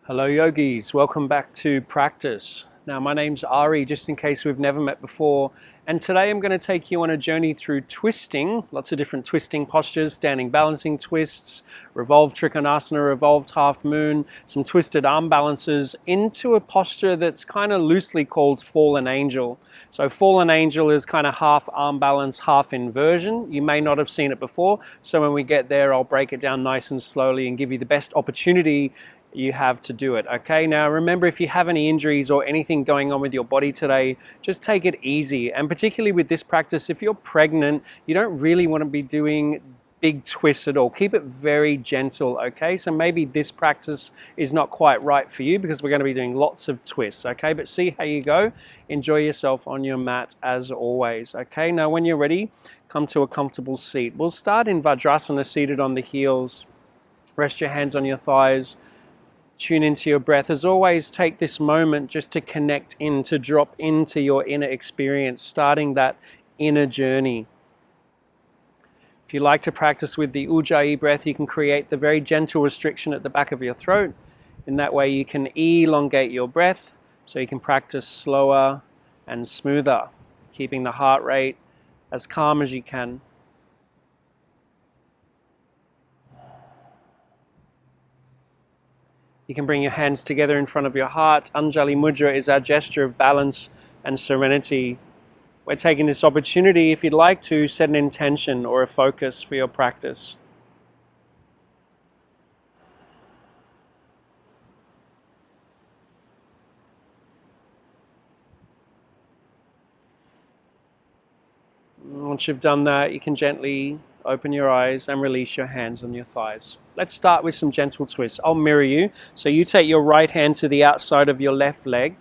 Hello yogis, welcome back to practice. Now my name's Ari, just in case we've never met before, and today I'm going to take you on a journey through twisting, lots of different twisting postures, standing balancing twists, revolved trikonasana, revolved half moon, some twisted arm balances, into a posture that's kind of loosely called fallen angel. So fallen angel is kind of half arm balance, half inversion. You may not have seen it before, so when we get there I'll break it down nice and slowly and give you the best opportunity you have to do it. Okay, now remember, if you have any injuries or anything going on with your body today, just take it easy. And particularly with this practice, if you're pregnant, you don't really want to be doing big twists at all. Keep it very gentle. Okay, so maybe this practice is not quite right for you because we're going to be doing lots of twists. Okay, but see how you go. Enjoy yourself on your mat as always. Okay, now when you're ready, come to a comfortable seat. We'll start in Vajrasana, seated on the heels. Rest your hands on your thighs. Tune into your breath. As always, take this moment just to connect in, to drop into your inner experience, starting that inner journey. If you like to practice with the Ujjayi breath, you can create the very gentle restriction at the back of your throat. In that way, you can elongate your breath so you can practice slower and smoother, keeping the heart rate as calm as you can. You can bring your hands together in front of your heart. Anjali Mudra is our gesture of balance and serenity. We're taking this opportunity, if you'd like to, set an intention or a focus for your practice. Once you've done that, you can gently open your eyes and release your hands on your thighs. Let's start with some gentle twists. I'll mirror you. So you take your right hand to the outside of your left leg.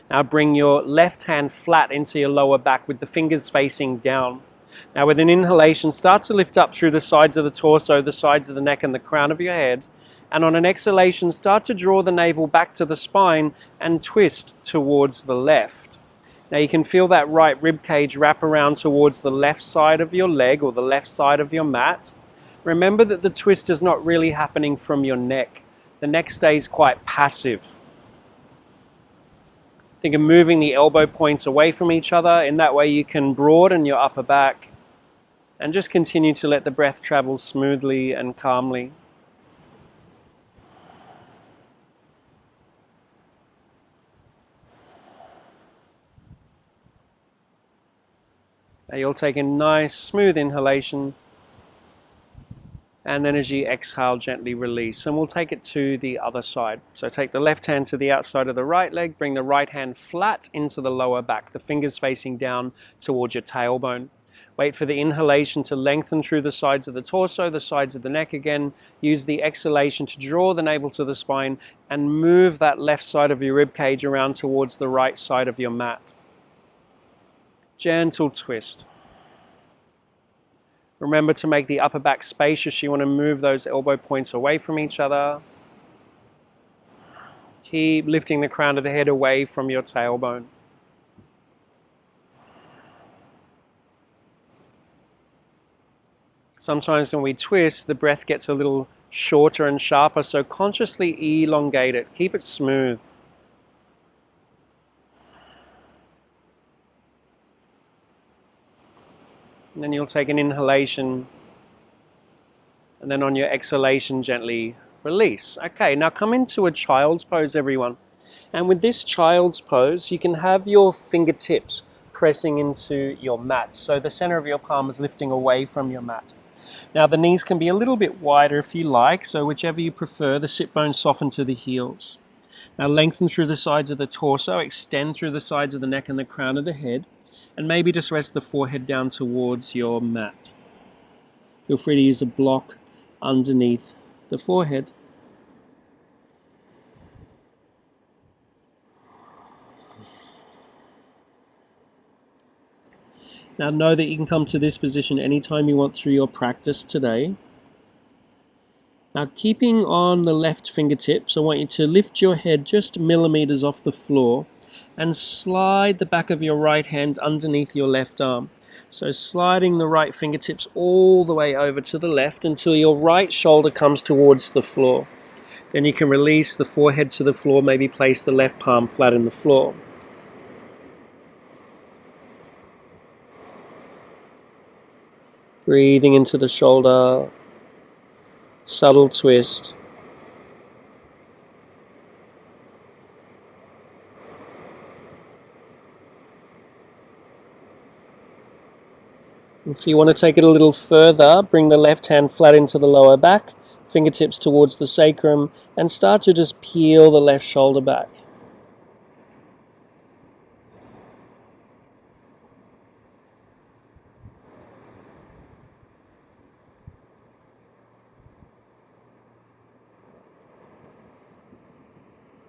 Now bring your left hand flat into your lower back with the fingers facing down. Now with an inhalation, start to lift up through the sides of the torso, the sides of the neck and the crown of your head. And on an exhalation, start to draw the navel back to the spine and twist towards the left. Now you can feel that right rib cage wrap around towards the left side of your leg or the left side of your mat. Remember that the twist is not really happening from your neck. The neck stays quite passive. Think of moving the elbow points away from each other. In that way you can broaden your upper back and just continue to let the breath travel smoothly and calmly. Now you'll take a nice smooth inhalation, and then as you exhale, gently release. And we'll take it to the other side. So take the left hand to the outside of the right leg, bring the right hand flat into the lower back, the fingers facing down towards your tailbone. Wait for the inhalation to lengthen through the sides of the torso, the sides of the neck again. Use the exhalation to draw the navel to the spine and move that left side of your rib cage around towards the right side of your mat. Gentle twist. Remember to make the upper back spacious. You want to move those elbow points away from each other. Keep lifting the crown of the head away from your tailbone. Sometimes when we twist, the breath gets a little shorter and sharper, so consciously elongate it. Keep it smooth. And then you'll take an inhalation, and then on your exhalation, gently release. Okay, now come into a child's pose, everyone. And with this child's pose, you can have your fingertips pressing into your mat. So the center of your palm is lifting away from your mat. Now the knees can be a little bit wider if you like, so whichever you prefer, the sit bones soften to the heels. Now lengthen through the sides of the torso, extend through the sides of the neck and the crown of the head. And maybe just rest the forehead down towards your mat. Feel free to use a block underneath the forehead. Now know that you can come to this position anytime you want through your practice today. Now keeping on the left fingertips, I want you to lift your head just millimeters off the floor and slide the back of your right hand underneath your left arm. So sliding the right fingertips all the way over to the left until your right shoulder comes towards the floor. Then you can release the forehead to the floor, maybe place the left palm flat in the floor. Breathing into the shoulder, subtle twist. If you want to take it a little further, bring the left hand flat into the lower back, fingertips towards the sacrum, and start to just peel the left shoulder back.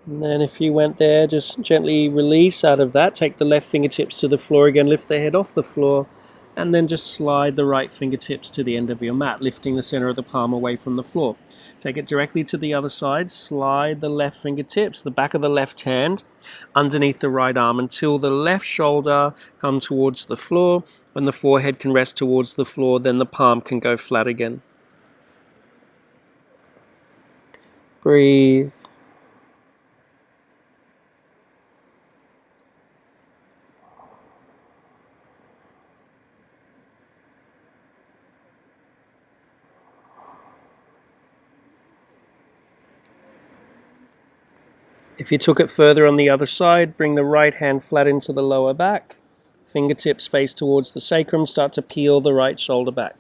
And then if you went there, just gently release out of that. Take the left fingertips to the floor again, lift the head off the floor, and then just slide the right fingertips to the end of your mat, lifting the center of the palm away from the floor. Take it directly to the other side, slide the left fingertips, the back of the left hand, underneath the right arm until the left shoulder comes towards the floor. When the forehead can rest towards the floor, then the palm can go flat again. Breathe. If you took it further on the other side, bring the right hand flat into the lower back. Fingertips face towards the sacrum, start to peel the right shoulder back.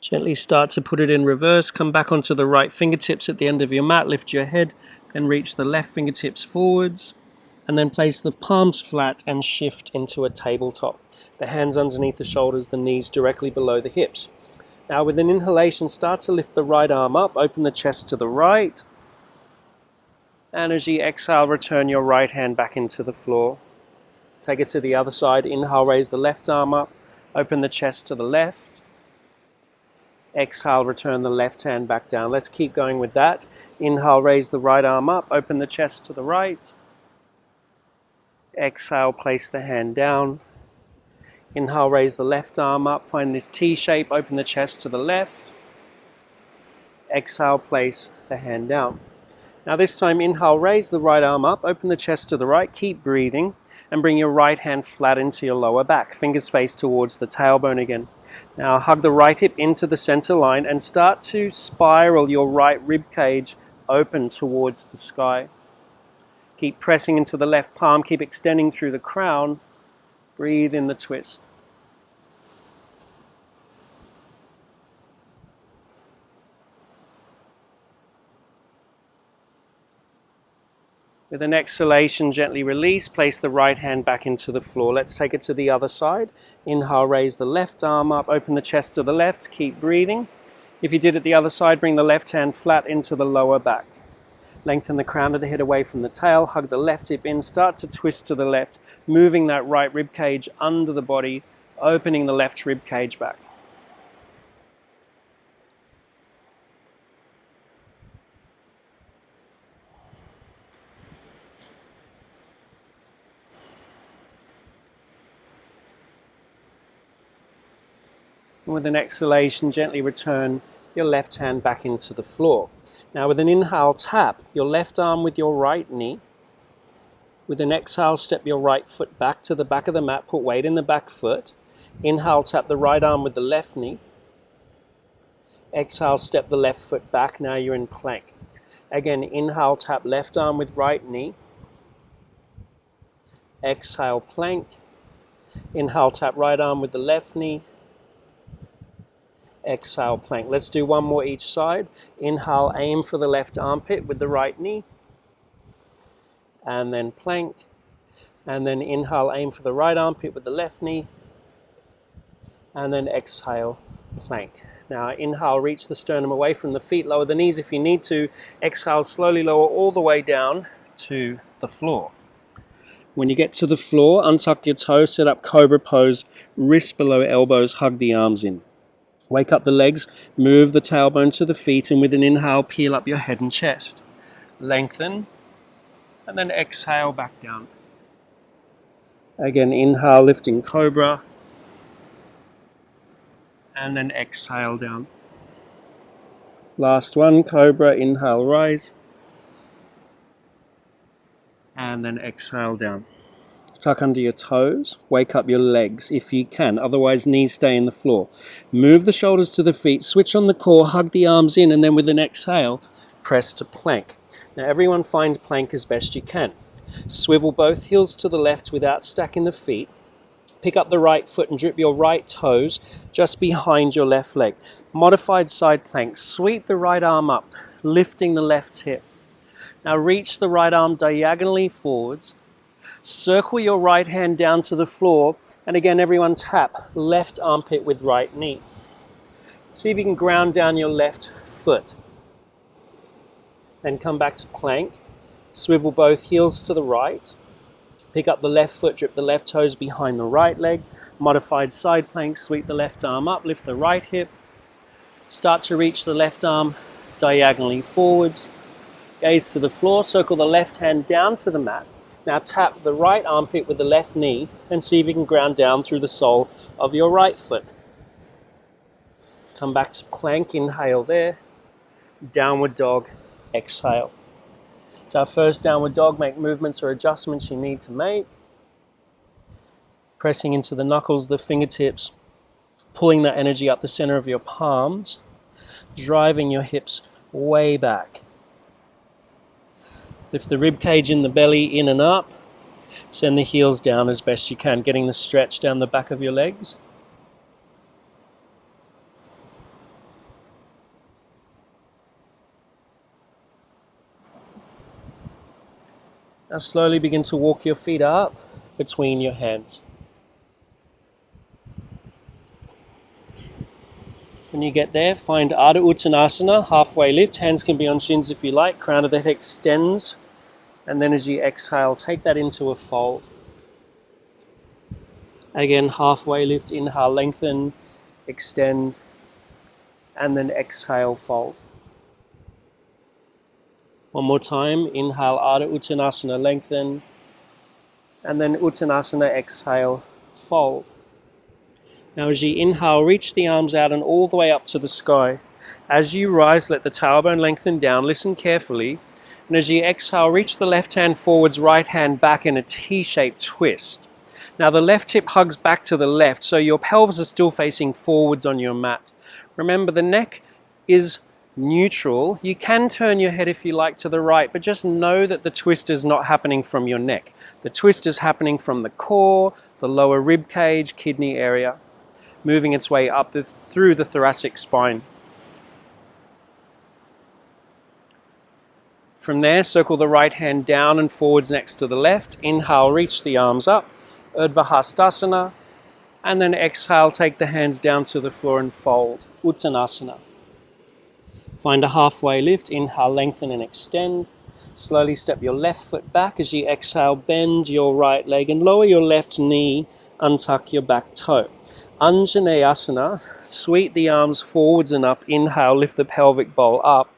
Gently start to put it in reverse. Come back onto the right fingertips at the end of your mat. Lift your head and reach the left fingertips forwards. And then place the palms flat and shift into a tabletop. The hands underneath the shoulders, the knees directly below the hips. Now with an inhalation, start to lift the right arm up. Open the chest to the right. And as you exhale, return your right hand back into the floor. Take it to the other side. Inhale, raise the left arm up. Open the chest to the left. Exhale, return the left hand back down. Let's keep going with that. Inhale, raise the right arm up, open the chest to the right. Exhale, place the hand down. Inhale, raise the left arm up, find this T shape, open the chest to the left. Exhale, place the hand down. Now this time, inhale, raise the right arm up, open the chest to the right, keep breathing, and bring your right hand flat into your lower back. Fingers face towards the tailbone again. Now hug the right hip into the center line and start to spiral your right rib cage open towards the sky. Keep pressing into the left palm, keep extending through the crown. Breathe in the twist. With an exhalation, gently release, place the right hand back into the floor. Let's take it to the other side. Inhale, raise the left arm up, open the chest to the left, keep breathing. If you did it the other side, bring the left hand flat into the lower back. Lengthen the crown of the head away from the tail, hug the left hip in, start to twist to the left, moving that right rib cage under the body, opening the left rib cage back. And with an exhalation, gently return your left hand back into the floor. Now with an inhale, tap your left arm with your right knee. With an exhale, step your right foot back to the back of the mat, put weight in the back foot. Inhale, tap the right arm with the left knee. Exhale, step the left foot back, now you're in plank. Again, inhale, tap left arm with right knee. Exhale, plank. Inhale, tap right arm with the left knee. Exhale, plank. Let's do one more each side. Inhale, aim for the left armpit with the right knee. And then plank. And then inhale, aim for the right armpit with the left knee. And then exhale, plank. Now inhale, reach the sternum away from the feet, lower the knees if you need to. Exhale, slowly lower all the way down to the floor. When you get to the floor, untuck your toes, set up Cobra Pose, wrists below elbows, hug the arms in. Wake up the legs, move the tailbone to the feet, and with an inhale, peel up your head and chest. Lengthen, and then exhale back down. Again, inhale, lifting Cobra, and then exhale down. Last one, Cobra, inhale, rise, and then exhale down. Tuck under your toes, wake up your legs if you can, otherwise knees stay in the floor. Move the shoulders to the feet, switch on the core, hug the arms in, and then with an exhale, press to plank. Now everyone find plank as best you can. Swivel both heels to the left without stacking the feet. Pick up the right foot and drip your right toes just behind your left leg. Modified side plank, sweep the right arm up, lifting the left hip. Now reach the right arm diagonally forwards. Circle your right hand down to the floor, and again everyone tap left armpit with right knee. See if you can ground down your left foot. Then come back to plank. Swivel both heels to the right. Pick up the left foot, drip the left toes behind the right leg. Modified side plank, sweep the left arm up, lift the right hip. Start to reach the left arm diagonally forwards. Gaze to the floor, circle the left hand down to the mat. Now tap the right armpit with the left knee and see if you can ground down through the sole of your right foot. Come back to plank, inhale there. Downward dog, exhale. It's our first downward dog. Make movements or adjustments you need to make. Pressing into the knuckles, the fingertips, pulling that energy up the center of your palms, driving your hips way back. Lift the rib cage in the belly, in and up. Send the heels down as best you can, getting the stretch down the back of your legs. Now slowly begin to walk your feet up between your hands. When you get there, find Ardha Uttanasana, halfway lift. Hands can be on shins if you like. Crown of the head extends. And then as you exhale, take that into a fold. Again, halfway lift, inhale, lengthen, extend, and then exhale, fold. One more time, inhale, Ardha Uttanasana, lengthen, and then Uttanasana, exhale, fold. Now as you inhale, reach the arms out and all the way up to the sky. As you rise, let the tailbone lengthen down, listen carefully. And as you exhale, reach the left hand forwards, right hand back in a T-shaped twist. Now the left hip hugs back to the left, so your pelvis is still facing forwards on your mat. Remember, the neck is neutral. You can turn your head if you like to the right, but just know that the twist is not happening from your neck. The twist is happening from the core, the lower rib cage, kidney area, moving its way up through the thoracic spine. From there, circle the right hand down and forwards next to the left. Inhale, reach the arms up, Urdhva Hastasana, and then exhale, take the hands down to the floor and fold, Uttanasana. Find a halfway lift, inhale, lengthen and extend. Slowly step your left foot back as you exhale, bend your right leg and lower your left knee, untuck your back toe. Anjaneyasana, sweep the arms forwards and up, inhale, lift the pelvic bowl up.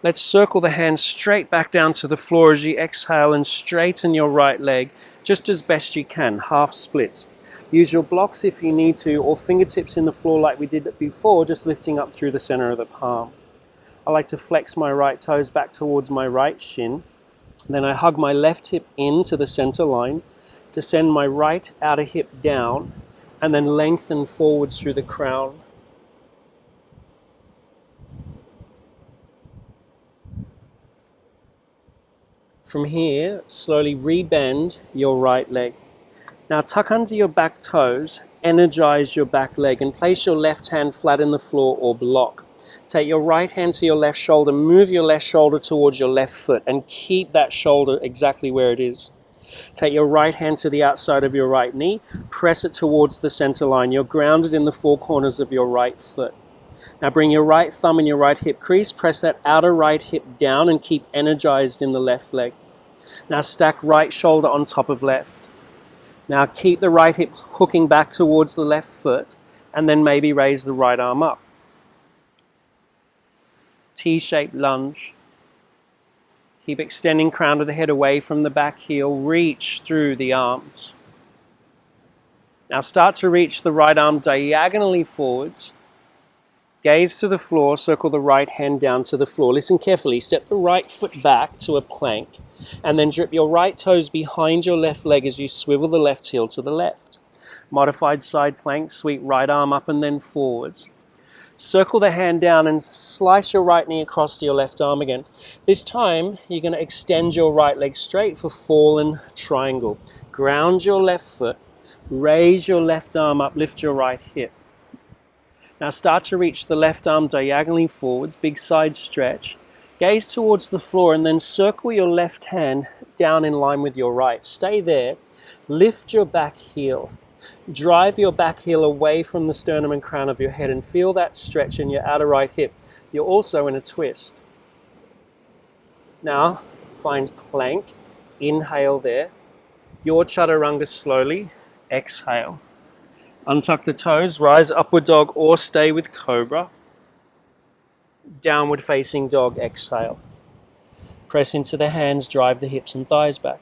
Let's circle the hands straight back down to the floor as you exhale and straighten your right leg just as best you can, half splits. Use your blocks if you need to, or fingertips in the floor like we did before, just lifting up through the center of the palm. I like to flex my right toes back towards my right shin. Then I hug my left hip into the center line, descend my right outer hip down, and then lengthen forwards through the crown. From here, slowly rebend your right leg. Now tuck under your back toes, energize your back leg, and place your left hand flat in the floor or block. Take your right hand to your left shoulder, move your left shoulder towards your left foot, and keep that shoulder exactly where it is. Take your right hand to the outside of your right knee, press it towards the center line. You're grounded in the four corners of your right foot. Now bring your right thumb in your right hip crease, press that outer right hip down and keep energized in the left leg. Now stack right shoulder on top of left. Now keep the right hip hooking back towards the left foot and then maybe raise the right arm up. T-shaped lunge. Keep extending crown of the head away from the back heel. Reach through the arms. Now start to reach the right arm diagonally forwards. Gaze to the floor, circle the right hand down to the floor. Listen carefully, step the right foot back to a plank, and then drip your right toes behind your left leg as you swivel the left heel to the left. Modified side plank, sweep right arm up and then forwards. Circle the hand down and slice your right knee across to your left arm again. This time, you're going to extend your right leg straight for fallen triangle. Ground your left foot, raise your left arm up, lift your right hip. Now start to reach the left arm diagonally forwards, big side stretch. Gaze towards the floor and then circle your left hand down in line with your right. Stay there. Lift your back heel. Drive your back heel away from the sternum and crown of your head and feel that stretch in your outer right hip. You're also in a twist. Now find plank. Inhale there. Your chaturanga slowly. Exhale. Untuck the toes, rise upward dog or stay with cobra. Downward facing dog, exhale. Press into the hands, drive the hips and thighs back.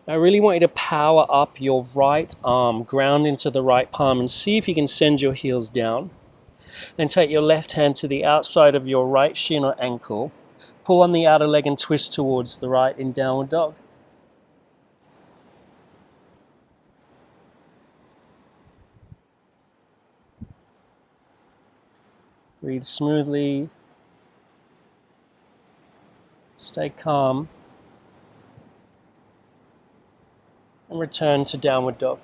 Now I really want you to power up your right arm, ground into the right palm and see if you can send your heels down. Then take your left hand to the outside of your right shin or ankle. Pull on the outer leg and twist towards the right in downward dog. Breathe smoothly. Stay calm. And return to downward dog.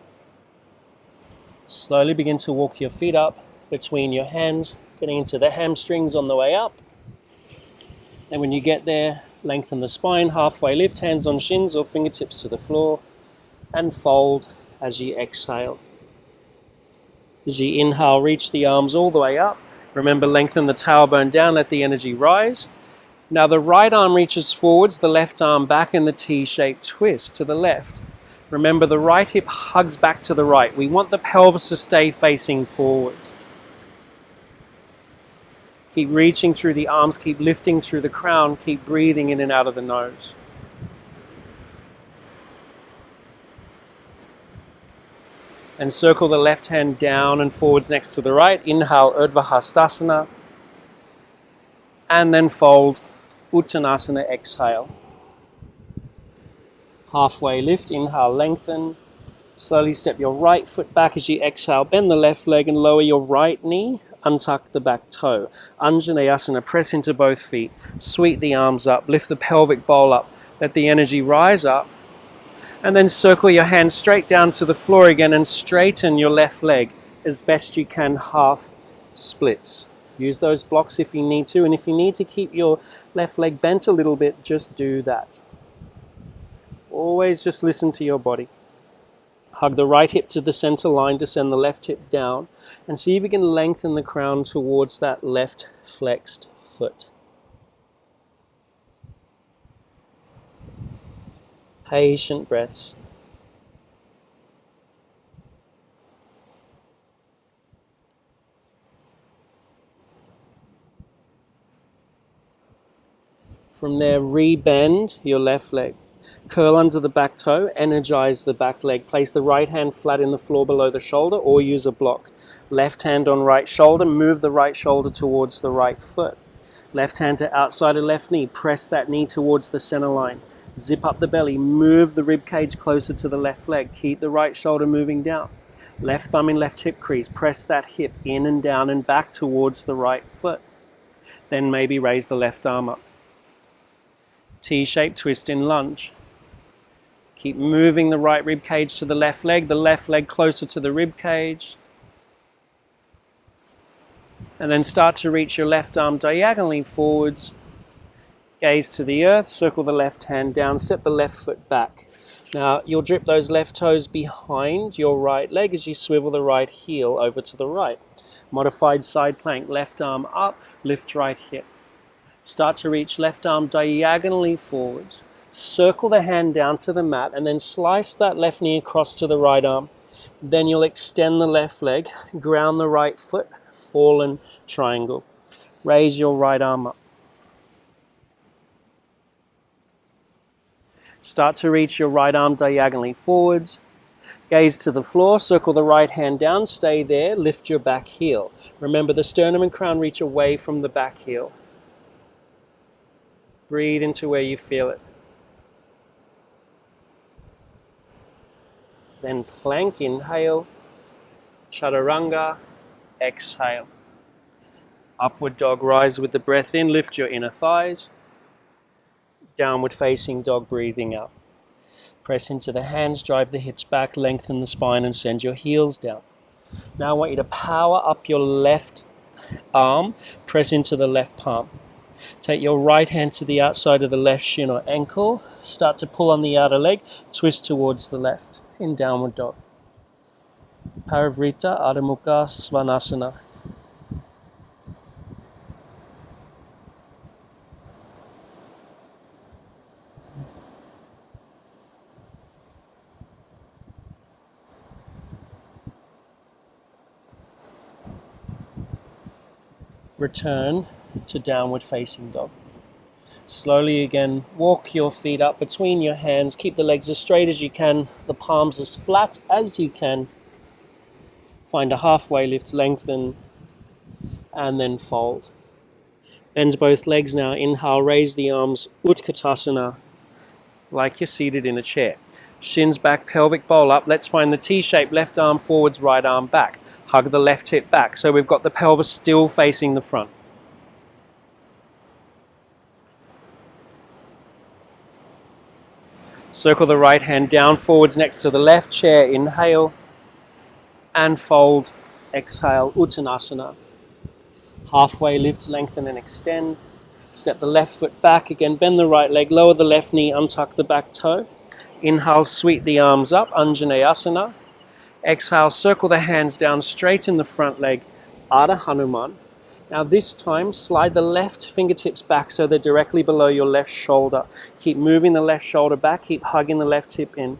Slowly begin to walk your feet up between your hands, getting into the hamstrings on the way up. And when you get there, lengthen the spine, halfway lift, hands on shins or fingertips to the floor, and fold as you exhale. As you inhale, reach the arms all the way up. Remember, lengthen the tailbone down, let the energy rise. Now the right arm reaches forwards, the left arm back in the T-shaped twist to the left. Remember, the right hip hugs back to the right. We want the pelvis to stay facing forwards. Keep reaching through the arms, keep lifting through the crown, keep breathing in and out of the nose. And circle the left hand down and forwards next to the right. Inhale, Udkatasana. And then fold, Udkatasana, exhale. Halfway lift, inhale, lengthen. Slowly step your right foot back as you exhale. Bend the left leg and lower your right knee. Untuck the back toe. Anjali, press into both feet. Sweep the arms up. Lift the pelvic bowl up. Let the energy rise up. And then circle your hands straight down to the floor again and straighten your left leg as best you can, half splits. Use those blocks if you need to, and if you need to keep your left leg bent a little bit, just do that. Always just listen to your body. Hug the right hip to the center line, descend the left hip down, and see if you can lengthen the crown towards that left flexed foot. Patient breaths. From there, rebend your left leg. Curl under the back toe, energize the back leg. Place the right hand flat in the floor below the shoulder or use a block. Left hand on right shoulder, move the right shoulder towards the right foot. Left hand to outside of left knee, press that knee towards the center line. Zip up the belly, move the rib cage closer to the left leg. Keep the right shoulder moving down. Left thumb in left hip crease, press that hip in and down and back towards the right foot. Then maybe raise the left arm up. T-shaped twist in lunge. Keep moving the right rib cage to the left leg closer to the rib cage. And then start to reach your left arm diagonally forwards. Gaze to the earth, circle the left hand down, step the left foot back. Now you'll drip those left toes behind your right leg as you swivel the right heel over to the right. Modified side plank, left arm up, lift right hip. Start to reach left arm diagonally forwards. Circle the hand down to the mat and then slice that left knee across to the right arm. Then you'll extend the left leg, ground the right foot, fallen triangle. Raise your right arm up. Start to reach your right arm diagonally forwards. Gaze to the floor, circle the right hand down, stay there, lift your back heel. Remember, the sternum and crown reach away from the back heel. Breathe into where you feel it. Then plank, inhale. Chaturanga, exhale. Upward dog, rise with the breath in, lift your inner thighs. Downward facing dog, breathing out. Press into the hands, drive the hips back, lengthen the spine and send your heels down. Now I want you to power up your left arm, press into the left palm. Take your right hand to the outside of the left shin or ankle, start to pull on the outer leg, twist towards the left in downward dog. Parivrita, Adho Mukha Svanasana. Return to downward facing dog. Slowly again, walk your feet up between your hands. Keep the legs as straight as you can, the palms as flat as you can. Find a halfway lift, lengthen, and then fold. Bend both legs now. Inhale, raise the arms, Udkatasana, like you're seated in a chair. Shins back, pelvic bowl up. Let's find the T-shape, left arm forwards, right arm back. Hug the left hip back. So we've got the pelvis still facing the front. Circle the right hand down forwards next to the left chair. Inhale and fold. Exhale, Uttanasana. Halfway lift, lengthen and extend. Step the left foot back. Again, bend the right leg, lower the left knee, untuck the back toe. Inhale, sweep the arms up, Anjaneyasana. Exhale, circle the hands down, straighten the front leg, Ardha Hanuman. Now this time, slide the left fingertips back so they're directly below your left shoulder. Keep moving the left shoulder back, keep hugging the left hip in.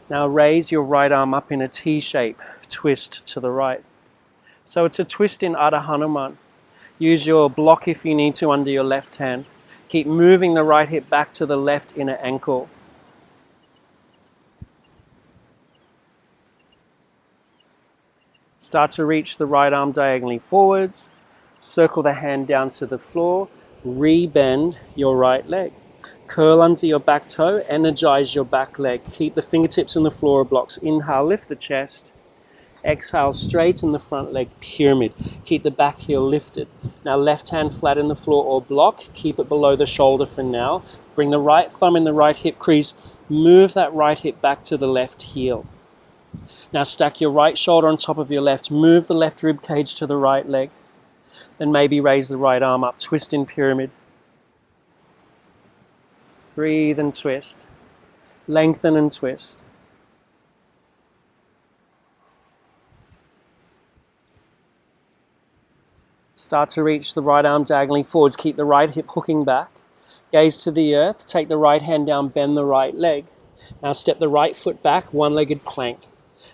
Now raise your right arm up in a T shape, twist to the right. So it's a twist in Ardha Hanuman. Use your block if you need to under your left hand. Keep moving the right hip back to the left inner ankle. Start to reach the right arm diagonally forwards. Circle the hand down to the floor. Rebend your right leg. Curl under your back toe. Energize your back leg. Keep the fingertips in the floor blocks. Inhale, lift the chest. Exhale, straighten the front leg, pyramid. Keep the back heel lifted. Now left hand flat in the floor or block. Keep it below the shoulder for now. Bring the right thumb in the right hip crease. Move that right hip back to the left heel. Now stack your right shoulder on top of your left. Move the left rib cage to the right leg. Then maybe raise the right arm up. Twist in pyramid. Breathe and twist. Lengthen and twist. Start to reach the right arm diagonally forwards. Keep the right hip hooking back. Gaze to the earth. Take the right hand down. Bend the right leg. Now step the right foot back. One-legged plank.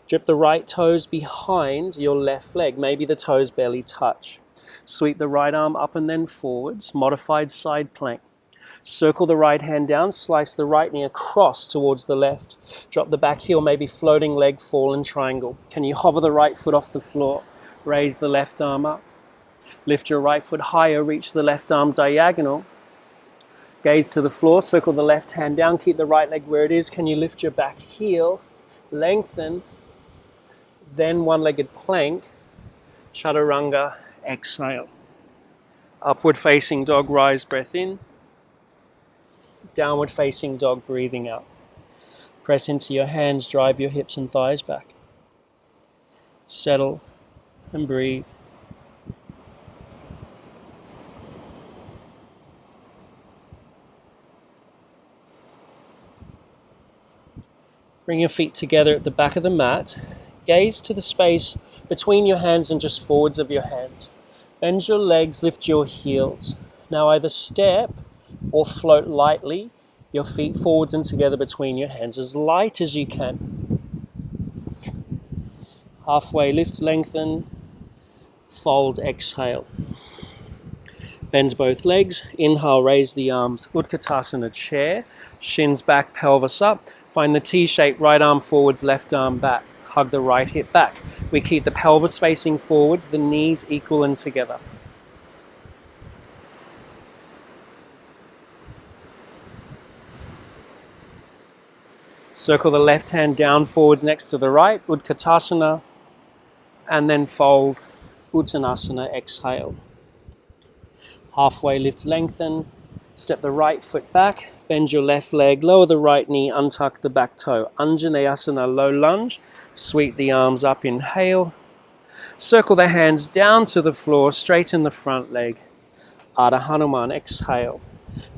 Drip the right toes behind your left leg. Maybe the toes barely touch. Sweep the right arm up and then forwards. Modified side plank. Circle the right hand down. Slice the right knee across towards the left. Drop the back heel, maybe floating leg, fallen triangle. Can you hover the right foot off the floor? Raise the left arm up. Lift your right foot higher. Reach the left arm diagonal. Gaze to the floor. Circle the left hand down. Keep the right leg where it is. Can you lift your back heel? Lengthen. Then one-legged plank, chaturanga, exhale. Upward facing dog, rise, breath in. Downward facing dog, breathing out. Press into your hands, drive your hips and thighs back. Settle and breathe. Bring your feet together at the back of the mat. Gaze to the space between your hands and just forwards of your hands. Bend your legs, lift your heels. Now either step or float lightly your feet forwards and together between your hands, as light as you can. Halfway lift, lengthen, fold, exhale. Bend both legs. Inhale, raise the arms. Udkatasana chair. Shins back, pelvis up. Find the T shape, right arm forwards, left arm back. Hug the right hip back. We keep the pelvis facing forwards, the knees equal and together. Circle the left hand down forwards next to the right, Udkatasana, and then fold, Uttanasana, exhale. Halfway lift, lengthen, step the right foot back, bend your left leg, lower the right knee, untuck the back toe. Anjaneyasana, low lunge, sweep the arms up, inhale. Circle the hands down to the floor, straighten the front leg. Ardha Hanuman, exhale.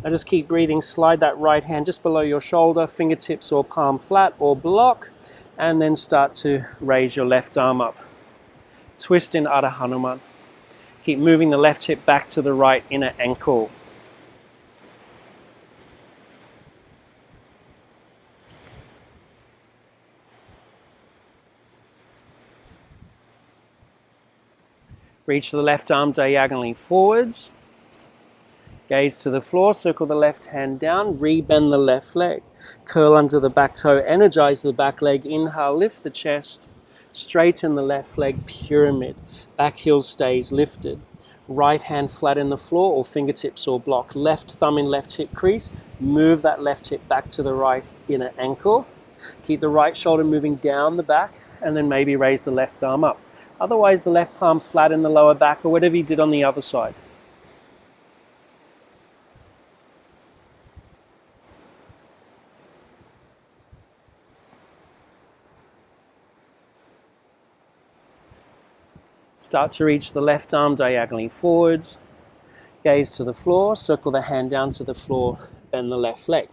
Now just keep breathing, slide that right hand just below your shoulder, fingertips or palm flat or block, and then start to raise your left arm up. Twist in Ardha Hanuman. Keep moving the left hip back to the right inner ankle. Reach the left arm diagonally forwards. Gaze to the floor, circle the left hand down, rebend the left leg. Curl under the back toe, energize the back leg. Inhale, lift the chest. Straighten the left leg, pyramid. Back heel stays lifted. Right hand flat in the floor or fingertips or block. Left thumb in left hip crease. Move that left hip back to the right inner ankle. Keep the right shoulder moving down the back and then maybe raise the left arm up. Otherwise, the left palm flat in the lower back or whatever you did on the other side. Start to reach the left arm diagonally forwards. Gaze to the floor, circle the hand down to the floor, bend the left leg.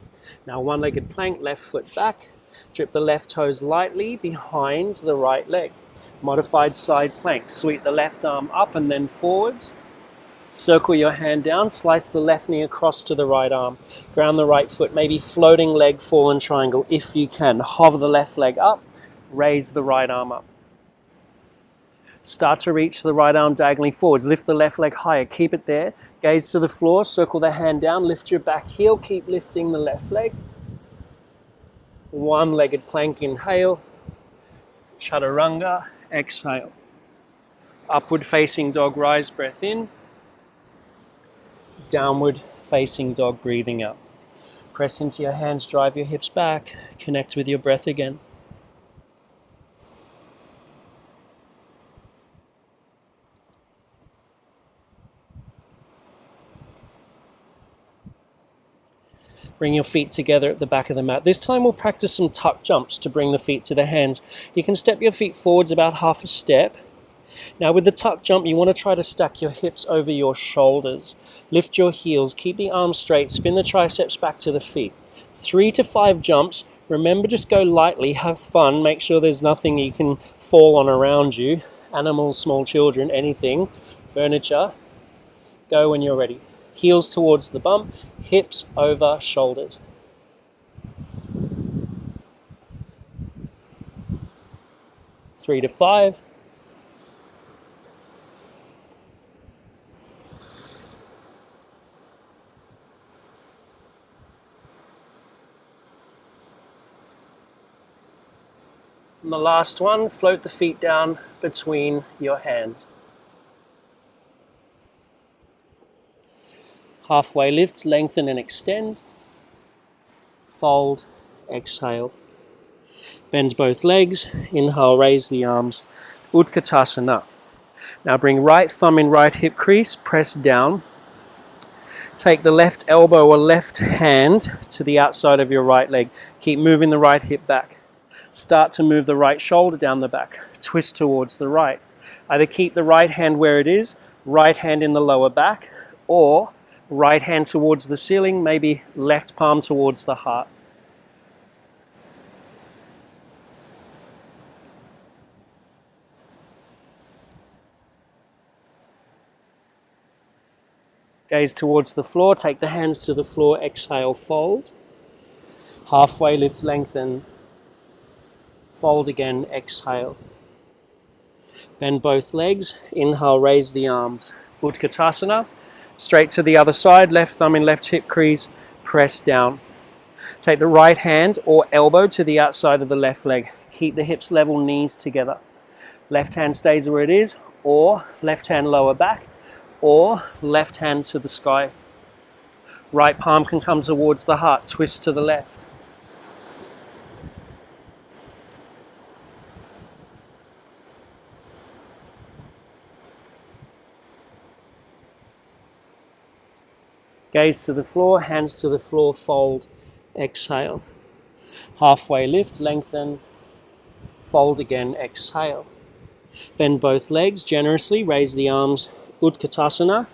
Now one-legged plank, left foot back. Drip the left toes lightly behind the right leg. Modified side plank. Sweep the left arm up and then forwards. Circle your hand down, slice the left knee across to the right arm. Ground the right foot, maybe floating leg, fallen triangle if you can. Hover the left leg up, raise the right arm up. Start to reach the right arm diagonally forwards. Lift the left leg higher, keep it there. Gaze to the floor, circle the hand down, lift your back heel, keep lifting the left leg. One-legged plank, inhale. Chaturanga, exhale. Upward facing dog, rise, breath in. Downward facing dog, breathing out. Press into your hands, drive your hips back. Connect with your breath again. Bring your feet together at the back of the mat. This time we'll practice some tuck jumps to bring the feet to the hands. You can step your feet forwards about half a step. Now with the tuck jump, you want to try to stack your hips over your shoulders. Lift your heels, keep the arms straight, spin the triceps back to the feet. 3 to 5 jumps. Remember, just go lightly, have fun, make sure there's nothing you can fall on around you. Animals, small children, anything, furniture. Go when you're ready. Heels towards the bump, hips over shoulders. Three to 5. And the last one, float the feet down between your hands. Halfway lift, lengthen and extend. Fold, exhale. Bend both legs. Inhale, raise the arms. Udkatasana. Now bring right thumb in right hip crease, press down. Take the left elbow or left hand to the outside of your right leg. Keep moving the right hip back. Start to move the right shoulder down the back. Twist towards the right. Either keep the right hand where it is, right hand in the lower back, or right hand towards the ceiling, maybe left palm towards the heart. Gaze towards the floor, take the hands to the floor, exhale, fold. Halfway lift, lengthen. Fold again, exhale. Bend both legs, inhale, raise the arms. Udkatasana. Straight to the other side, left thumb in left hip crease, press down. Take the right hand or elbow to the outside of the left leg. Keep the hips level, knees together. Left hand stays where it is, or left hand lower back, or left hand to the sky. Right palm can come towards the heart, twist to the left. Gaze to the floor, hands to the floor, fold, exhale. Halfway lift, lengthen, fold again, exhale. Bend both legs generously, raise the arms, Udkatasana.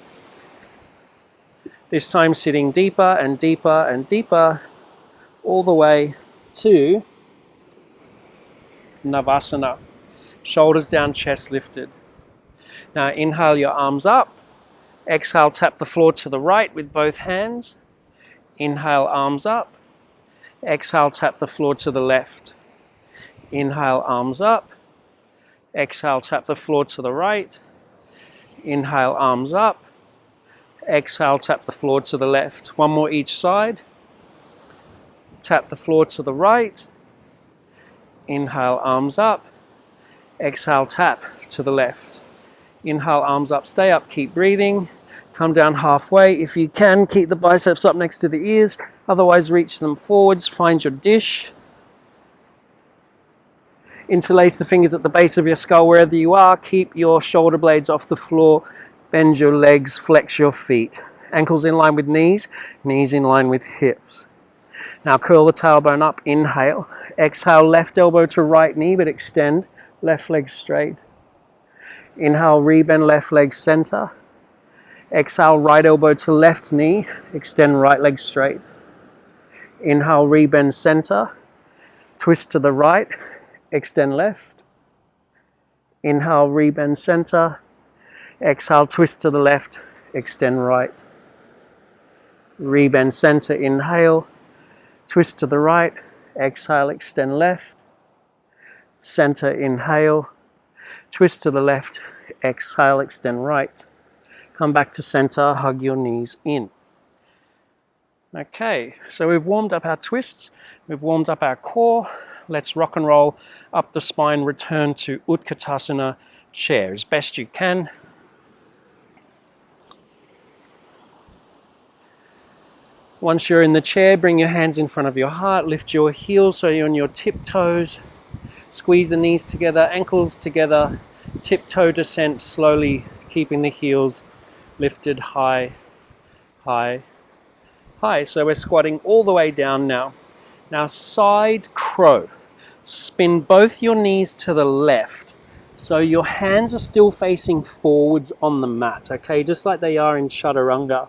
This time sitting deeper and deeper and deeper, all the way to Navasana. Shoulders down, chest lifted. Now inhale your arms up. Exhale, tap the floor to the right with both hands. Inhale, arms up. Exhale, tap the floor to the left. Inhale, arms up. Exhale, tap the floor to the right. Inhale, arms up. Exhale, tap the floor to the left. One more each side. Tap the floor to the right. Inhale, arms up. Exhale, tap to the left. Inhale, arms up, stay up, keep breathing. Come down halfway. If you can, keep the biceps up next to the ears. Otherwise, reach them forwards. Find your dish. Interlace the fingers at the base of your skull wherever you are. Keep your shoulder blades off the floor. Bend your legs, flex your feet. Ankles in line with knees, knees in line with hips. Now curl the tailbone up, inhale. Exhale, left elbow to right knee, but extend. Left leg straight. Inhale, rebend left leg center. Exhale, right elbow to left knee, extend right leg straight. Inhale, rebend center. Twist to the right, extend left. Inhale, rebend center. Exhale, twist to the left, extend right. Rebend center, inhale. Twist to the right, exhale, extend left. Center, inhale. Twist to the left, exhale, extend right. Come back to center, hug your knees in. Okay, so we've warmed up our twists, we've warmed up our core. Let's rock and roll up the spine, return to Udkatasana chair as best you can. Once you're in the chair, bring your hands in front of your heart, lift your heels so you're on your tiptoes. Squeeze the knees together, ankles together, tiptoe descent slowly, keeping the heels lifted high, high, high. So we're squatting all the way down now. Now side crow. Spin both your knees to the left. So your hands are still facing forwards on the mat, okay? Just like they are in Chaturanga.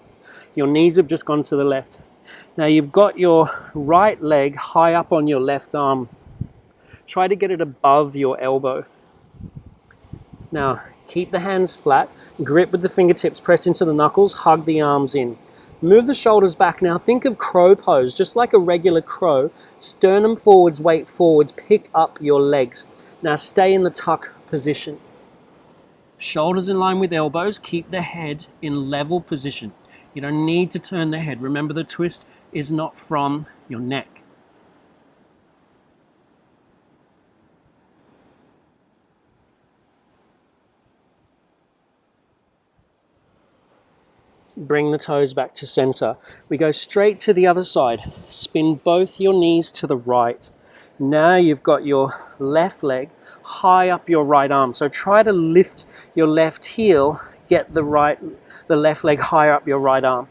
Your knees have just gone to the left. Now you've got your right leg high up on your left arm. Try to get it above your elbow. Now, keep the hands flat, grip with the fingertips, press into the knuckles, hug the arms in. Move the shoulders back now. Think of crow pose, just like a regular crow. Sternum forwards, weight forwards, pick up your legs. Now stay in the tuck position. Shoulders in line with elbows, keep the head in level position. You don't need to turn the head. Remember, the twist is not from your neck. Bring the toes back to center. We go straight to the other side. Spin both your knees to the right. Now you've got your left leg high up your right arm. So try to lift your left heel, get the left leg higher up your right arm.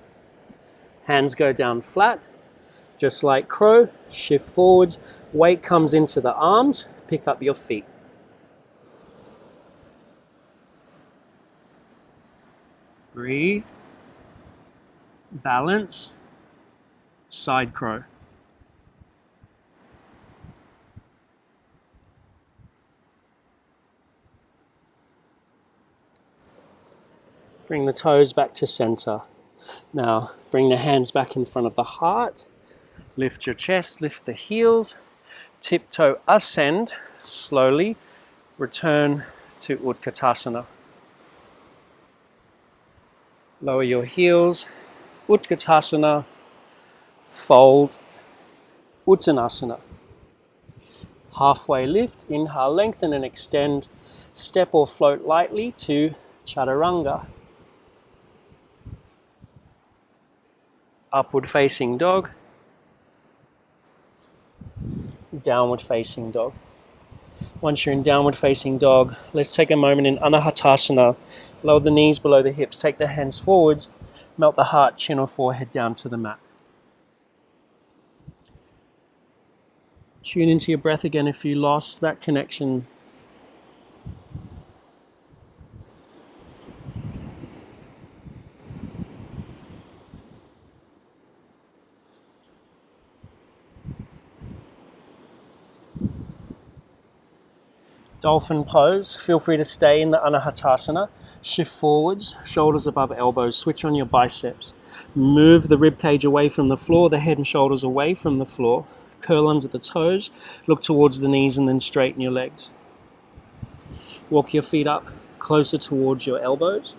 Hands go down flat, just like crow. Shift forwards. Weight comes into the arms. Pick up your feet. Breathe. Balance. Side crow. Bring the toes back to center. Now, bring the hands back in front of the heart. Lift your chest, lift the heels. Tiptoe ascend slowly. Return to Udkatasana. Lower your heels, Udkatasana, fold, Uttanasana. Halfway lift, inhale, lengthen and extend. Step or float lightly to Chaturanga. Upward facing dog, downward facing dog. Once you're in downward facing dog, let's take a moment in Anahatasana. Lower the knees below the hips, take the hands forwards, melt the heart, chin or forehead down to the mat. Tune into your breath again if you lost that connection. Dolphin Pose. Feel free to stay in the Anahatasana. Shift forwards, shoulders above elbows. Switch on your biceps. Move the rib cage away from the floor, the head and shoulders away from the floor. Curl under the toes, look towards the knees and then straighten your legs. Walk your feet up closer towards your elbows.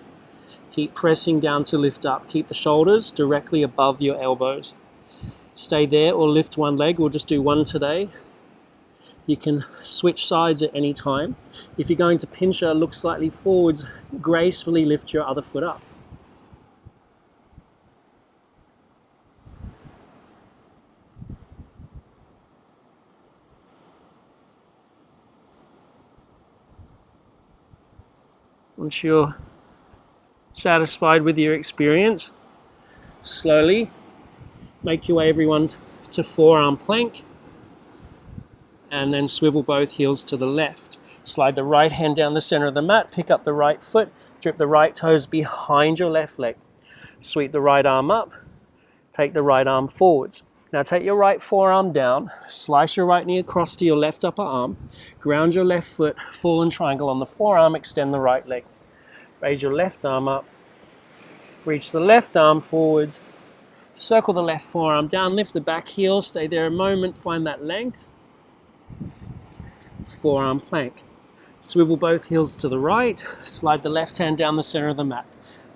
Keep pressing down to lift up. Keep the shoulders directly above your elbows. Stay there or lift one leg. We'll just do one today. You can switch sides at any time. If you're going to pincher, look slightly forwards, gracefully lift your other foot up. Once you're satisfied with your experience, slowly make your way everyone to forearm plank and then swivel both heels to the left. Slide the right hand down the center of the mat, pick up the right foot, drip the right toes behind your left leg. Sweep the right arm up, take the right arm forwards. Now take your right forearm down, slice your right knee across to your left upper arm, ground your left foot, fallen triangle on the forearm, extend the right leg. Raise your left arm up, reach the left arm forwards, circle the left forearm down, lift the back heel, stay there a moment, find that length. Forearm plank. Swivel both heels to the right, slide the left hand down the center of the mat.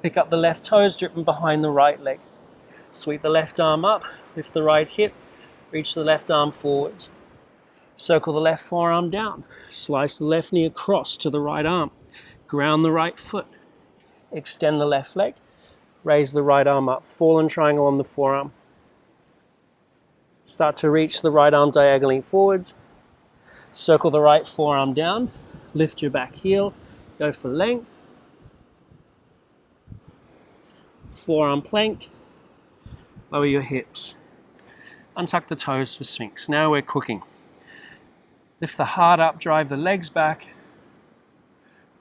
Pick up the left toes, dripping behind the right leg. Sweep the left arm up, lift the right hip, reach the left arm forwards. Circle the left forearm down, slice the left knee across to the right arm. Ground the right foot, extend the left leg, raise the right arm up, fallen triangle on the forearm. Start to reach the right arm diagonally forwards. Circle the right forearm down, lift your back heel, go for length. Forearm plank, lower your hips. Untuck the toes for Sphinx. Now we're cooking. Lift the heart up, drive the legs back,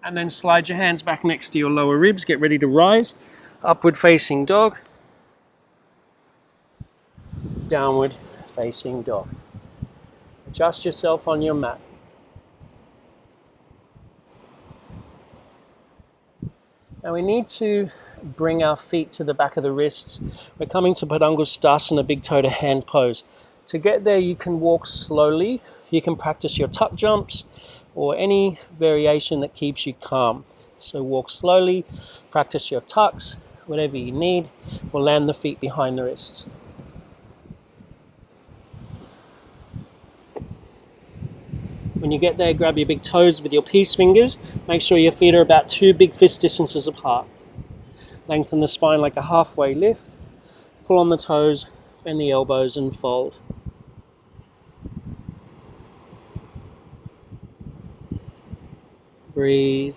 and then slide your hands back next to your lower ribs. Get ready to rise. Upward facing dog, downward facing dog. Adjust yourself on your mat. Now we need to bring our feet to the back of the wrists. We're coming to Padangusthasana, big toe to hand pose. To get there, you can walk slowly. You can practice your tuck jumps or any variation that keeps you calm. So walk slowly, practice your tucks, whatever you need. We'll land the feet behind the wrists. When you get there, grab your big toes with your peace fingers. Make sure your feet are about 2 big fist distances apart. Lengthen the spine like a halfway lift. Pull on the toes, bend the elbows and fold. Breathe.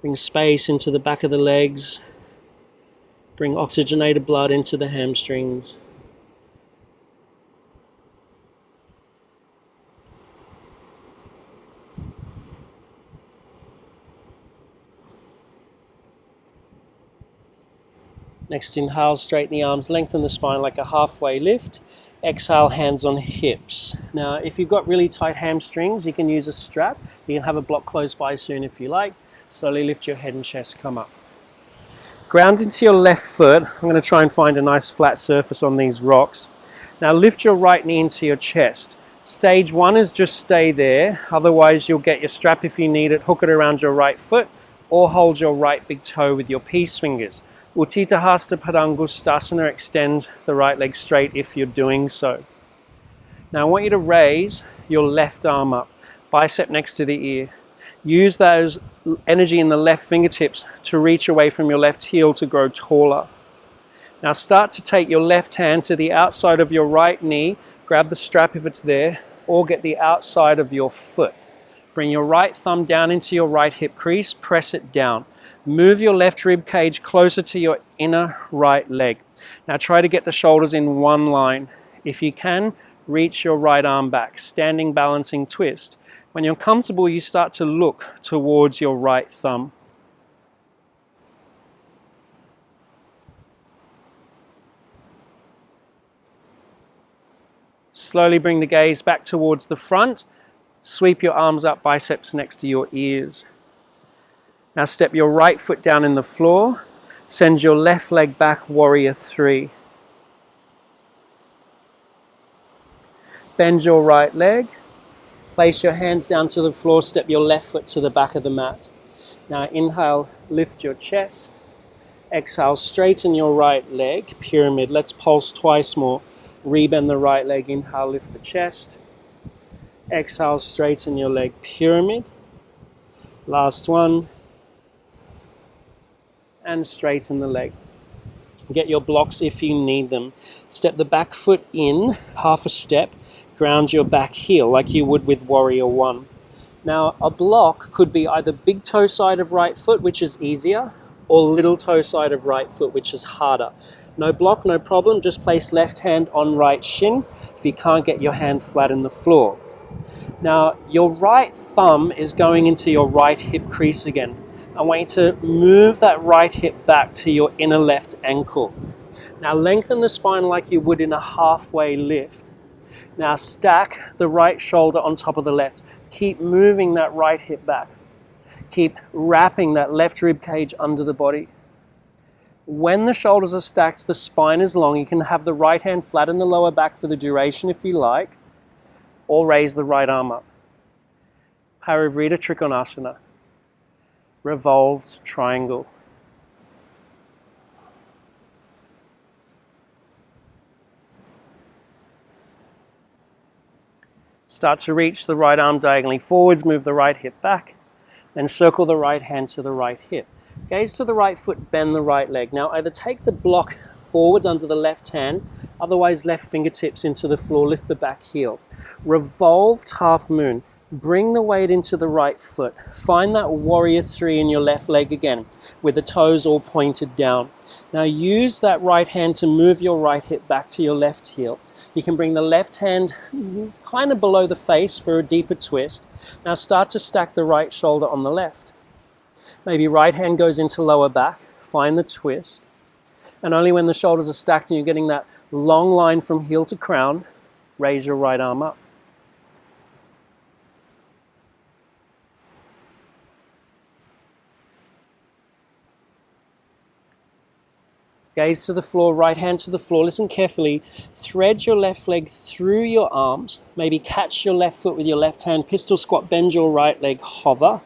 Bring space into the back of the legs. Bring oxygenated blood into the hamstrings. Next inhale, straighten the arms, lengthen the spine like a halfway lift. Exhale, hands on hips. Now, if you've got really tight hamstrings, you can use a strap. You can have a block close by soon if you like. Slowly lift your head and chest, come up. Ground into your left foot. I'm going to try and find a nice flat surface on these rocks. Now lift your right knee into your chest. Stage 1 is just stay there. Otherwise, you'll get your strap if you need it. Hook it around your right foot. or hold your right big toe with your peace fingers. Udkatasana Padangustasana, extend the right leg straight if you're doing so. Now I want you to raise your left arm up, bicep next to the ear. Use those energy in the left fingertips to reach away from your left heel to grow taller. Now start to take your left hand to the outside of your right knee, grab the strap if it's there, or get the outside of your foot. Bring your right thumb down into your right hip crease, press it down. Move your left rib cage closer to your inner right leg. Now try to get the shoulders in one line. If you can, reach your right arm back, standing balancing twist. When you're comfortable, you start to look towards your right thumb. Slowly bring the gaze back towards the front. Sweep your arms up, biceps next to your ears. Now step your right foot down in the floor. Send your left leg back, warrior three. Bend your right leg. Place your hands down to the floor. Step your left foot to the back of the mat. Now inhale, lift your chest. Exhale, straighten your right leg, pyramid. Let's pulse twice more. Rebend the right leg, inhale, lift the chest. Exhale, straighten your leg, pyramid. Last one. And straighten the leg. Get your blocks if you need them. Step the back foot in, half a step. Ground your back heel like you would with warrior one. Now a block could be either big toe side of right foot, which is easier, or little toe side of right foot, which is harder. No block, no problem. Just place left hand on right shin if you can't get your hand flat in the floor. Now, your right thumb is going into your right hip crease again. I want you to move that right hip back to your inner left ankle. Now, lengthen the spine like you would in a halfway lift. Now, stack the right shoulder on top of the left. Keep moving that right hip back. Keep wrapping that left rib cage under the body. When the shoulders are stacked, the spine is long. You can have the right hand flat in the lower back for the duration if you like, or raise the right arm up. Parivrita Trikonasana. Revolved triangle. Start to reach the right arm diagonally forwards, move the right hip back, then circle the right hand to the right hip. Gaze to the right foot, bend the right leg. Now either take the block forwards under the left hand, otherwise left fingertips into the floor, lift the back heel. Revolved half moon. Bring the weight into the right foot. Find that warrior three in your left leg again, with the toes all pointed down. Now use that right hand to move your right hip back to your left heel. You can bring the left hand kind of below the face for a deeper twist. Now start to stack the right shoulder on the left. Maybe right hand goes into lower back. Find the twist. And only when the shoulders are stacked and you're getting that long line from heel to crown, raise your right arm up. Gaze to the floor, right hand to the floor. Listen carefully. Thread your left leg through your arms. Maybe catch your left foot with your left hand. Pistol squat, bend your right leg, hover.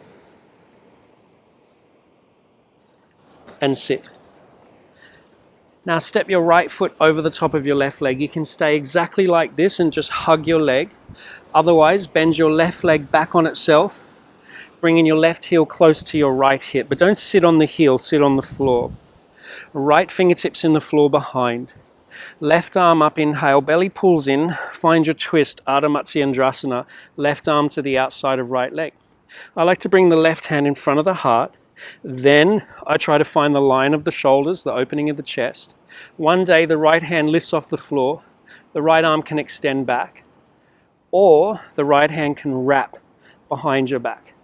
And sit. Now step your right foot over the top of your left leg. You can stay exactly like this and just hug your leg. Otherwise, bend your left leg back on itself, bringing your left heel close to your right hip. But don't sit on the heel, sit on the floor. Right fingertips in the floor behind. Left arm up, inhale, belly pulls in. Find your twist, Ardha Matsyendrasana. Left arm to the outside of right leg. I like to bring the left hand in front of the heart. Then I try to find the line of the shoulders, the opening of the chest. One day the right hand lifts off the floor, the right arm can extend back, or the right hand can wrap behind your back.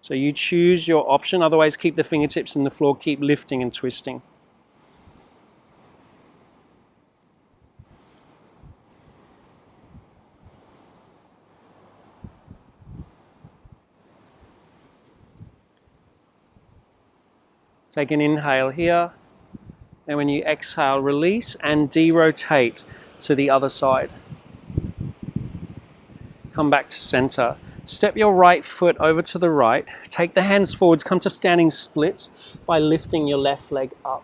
So you choose your option, otherwise keep the fingertips in the floor, keep lifting and twisting. Take an inhale here, and when you exhale, release and de-rotate to the other side. Come back to center. Step your right foot over to the right. Take the hands forwards, come to standing splits by lifting your left leg up.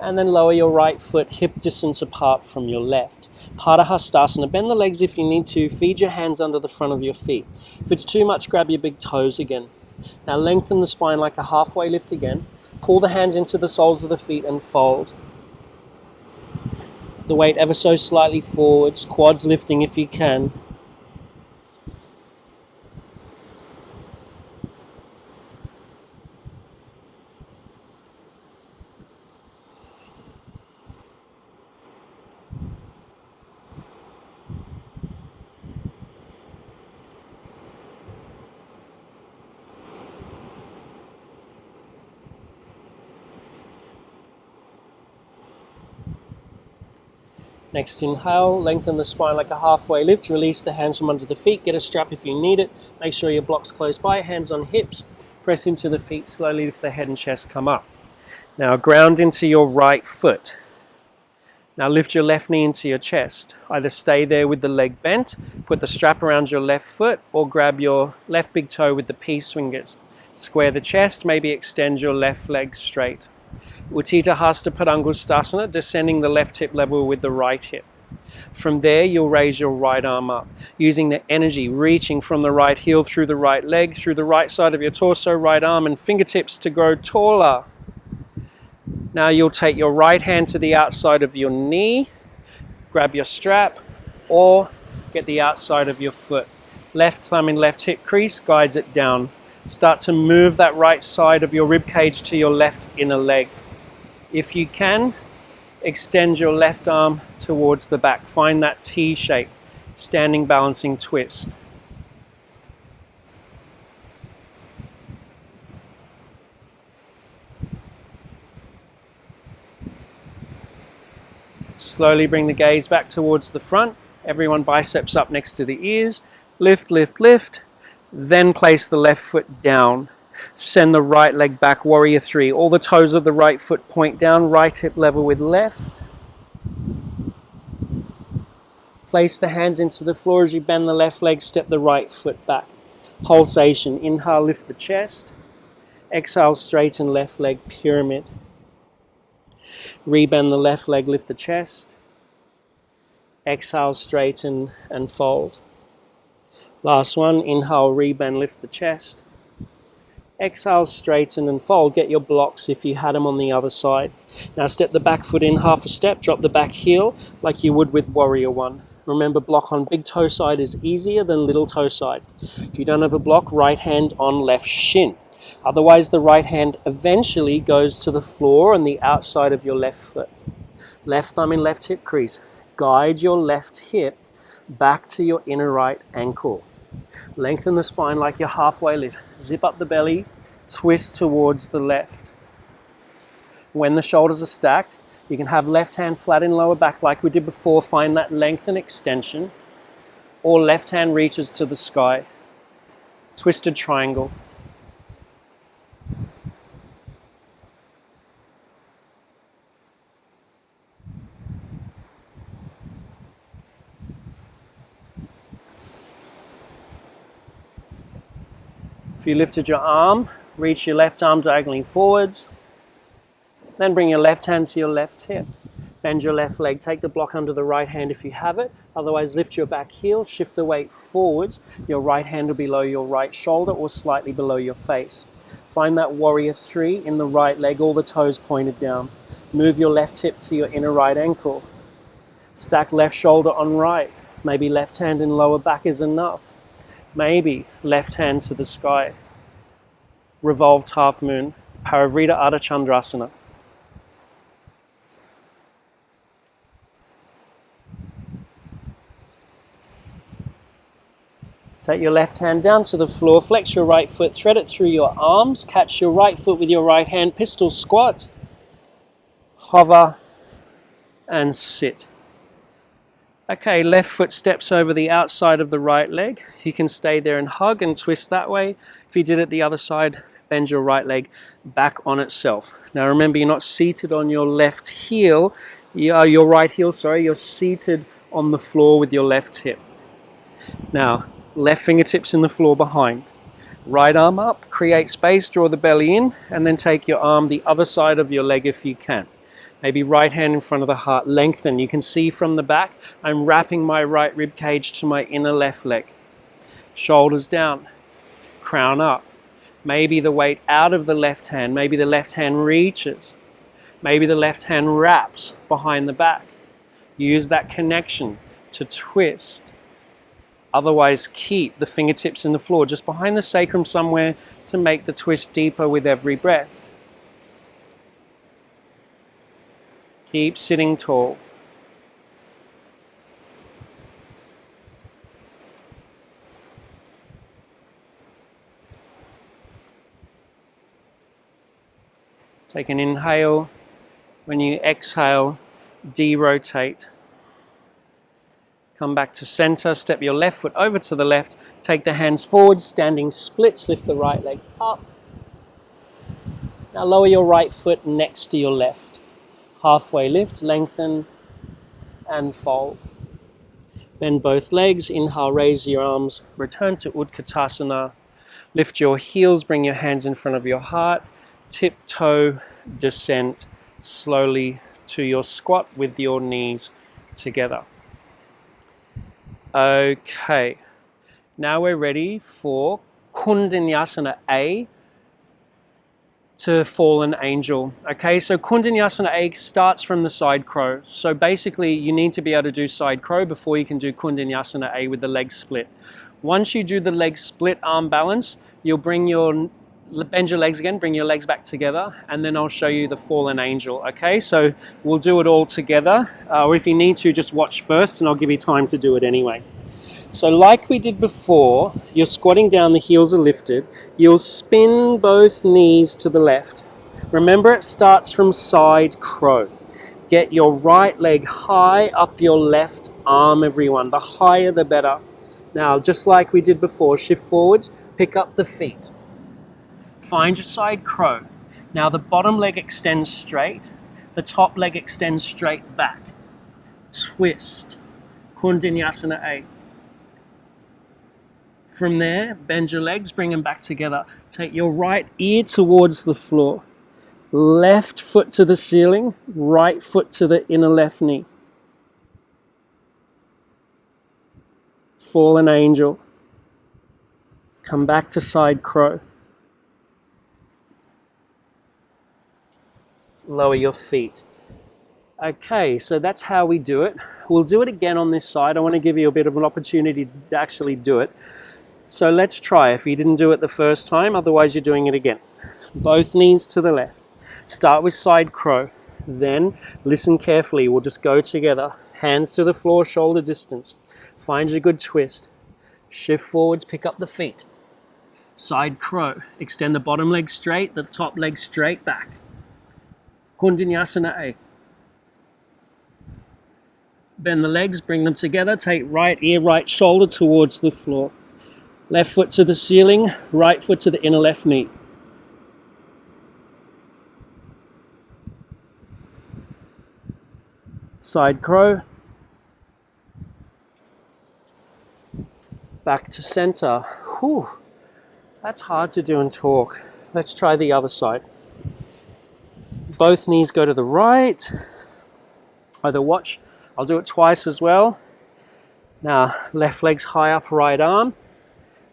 And then lower your right foot hip distance apart from your left. Padahastasana. Bend the legs if you need to. Feed your hands under the front of your feet. If it's too much, grab your big toes again. Now lengthen the spine like a halfway lift again. Pull the hands into the soles of the feet and fold. The weight ever so slightly forwards. Quads lifting if you can. Next inhale, lengthen the spine like a halfway lift, release the hands from under the feet, get a strap if you need it, make sure your block's close by, hands on hips, press into the feet, slowly lift the head and chest come up. Now ground into your right foot. Now lift your left knee into your chest. Either stay there with the leg bent, put the strap around your left foot, or grab your left big toe with the peace fingers. Square the chest, maybe extend your left leg straight. Udkatasana Padangustasana, descending the left hip level with the right hip. From there, you'll raise your right arm up, using the energy, reaching from the right heel through the right leg, through the right side of your torso, right arm, and fingertips to grow taller. Now you'll take your right hand to the outside of your knee, grab your strap, or get the outside of your foot. Left thumb in left hip crease guides it down. Start to move that right side of your rib cage to your left inner leg. If you can, extend your left arm towards the back. Find that T shape, standing balancing twist. Slowly bring the gaze back towards the front. Everyone biceps up next to the ears. Lift, lift, lift. Then place the left foot down. Send the right leg back, warrior three. All the toes of the right foot point down, right hip level with left. Place the hands into the floor as you bend the left leg, step the right foot back. Pulsation. Inhale, lift the chest. Exhale, straighten left leg, pyramid. Rebend the left leg, lift the chest. Exhale, straighten and fold. Last one, inhale, rebend, lift the chest. Exhale, straighten and fold. Get your blocks if you had them on the other side. Now step the back foot in half a step, drop the back heel like you would with warrior one. Remember, block on big toe side is easier than little toe side. If you don't have a block, right hand on left shin. Otherwise, the right hand eventually goes to the floor on the outside of your left foot. Left thumb in left hip crease. Guide your left hip back to your inner right ankle. Lengthen the spine like you're halfway lift. Zip up the belly, twist towards the left. When the shoulders are stacked, you can have left hand flat in lower back like we did before. Find that length and extension. Or left hand reaches to the sky. Twisted triangle. If you lifted your arm, reach your left arm diagonally forwards. Then bring your left hand to your left hip. Bend your left leg. Take the block under the right hand if you have it. Otherwise, lift your back heel. Shift the weight forwards. Your right hand will be below your right shoulder or slightly below your face. Find that warrior three in the right leg, all the toes pointed down. Move your left hip to your inner right ankle. Stack left shoulder on right. Maybe left hand in lower back is enough. Maybe left hand to the sky. Revolved half moon. Parivrita Ardha Chandrasana. Take your left hand down to the floor. Flex your right foot. Thread it through your arms. Catch your right foot with your right hand. Pistol squat. Hover. And sit. Okay, left foot steps over the outside of the right leg. You can stay there and hug and twist that way. If you did it the other side, bend your right leg back on itself. Now remember, you're not seated on your left heel, your right heel, sorry. You're seated on the floor with your left hip. Now, left fingertips in the floor behind. Right arm up, create space, draw the belly in, and then take your arm the other side of your leg if you can. Maybe right hand in front of the heart, lengthen. You can see from the back, I'm wrapping my right rib cage to my inner left leg. Shoulders down, crown up. Maybe the weight out of the left hand, maybe the left hand reaches. Maybe the left hand wraps behind the back. Use that connection to twist. Otherwise, keep the fingertips in the floor, just behind the sacrum somewhere to make the twist deeper with every breath. Keep sitting tall. Take an inhale. When you exhale, de-rotate. Come back to center, step your left foot over to the left, take the hands forward, standing splits, lift the right leg up. Now lower your right foot next to your left. Halfway lift, lengthen, and fold. Bend both legs, inhale, raise your arms, return to Udkatasana. Lift your heels, bring your hands in front of your heart, tiptoe, descent slowly to your squat with your knees together. Okay, now we're ready for Kundalini A to Fallen Angel. Okay, so Kundalini A starts from the side crow. So basically you need to be able to do side crow before you can do Kundalini A with the leg split. Once you do the leg split arm balance, you'll bend your legs again, bring your legs back together, and then I'll show you the Fallen Angel. Okay, so we'll do it all together, or if you need to, just watch first and I'll give you time to do it anyway. So like we did before, you're squatting down, the heels are lifted. You'll spin both knees to the left. Remember, it starts from side crow. Get your right leg high up your left arm, everyone. The higher, the better. Now, just like we did before, shift forwards, pick up the feet. Find your side crow. Now the bottom leg extends straight. The top leg extends straight back. Twist. Kundalini A. From there, bend your legs, bring them back together. Take your right ear towards the floor. Left foot to the ceiling, right foot to the inner left knee. Fallen Angel. Come back to side crow. Lower your feet. Okay, so that's how we do it. We'll do it again on this side. I want to give you a bit of an opportunity to actually do it. So let's try if you didn't do it the first time, otherwise you're doing it again. Both knees to the left. Start with side crow. Then listen carefully. We'll just go together. Hands to the floor, shoulder distance. Find your good twist. Shift forwards, pick up the feet. Side crow. Extend the bottom leg straight, the top leg straight back. Kundalini A. Bend the legs, bring them together. Take right ear, right shoulder towards the floor. Left foot to the ceiling, right foot to the inner left knee. Side crow. Back to center. Whew, that's hard to do and talk. Let's try the other side. Both knees go to the right. Either watch, I'll do it twice as well. Now, left leg's high up, right arm.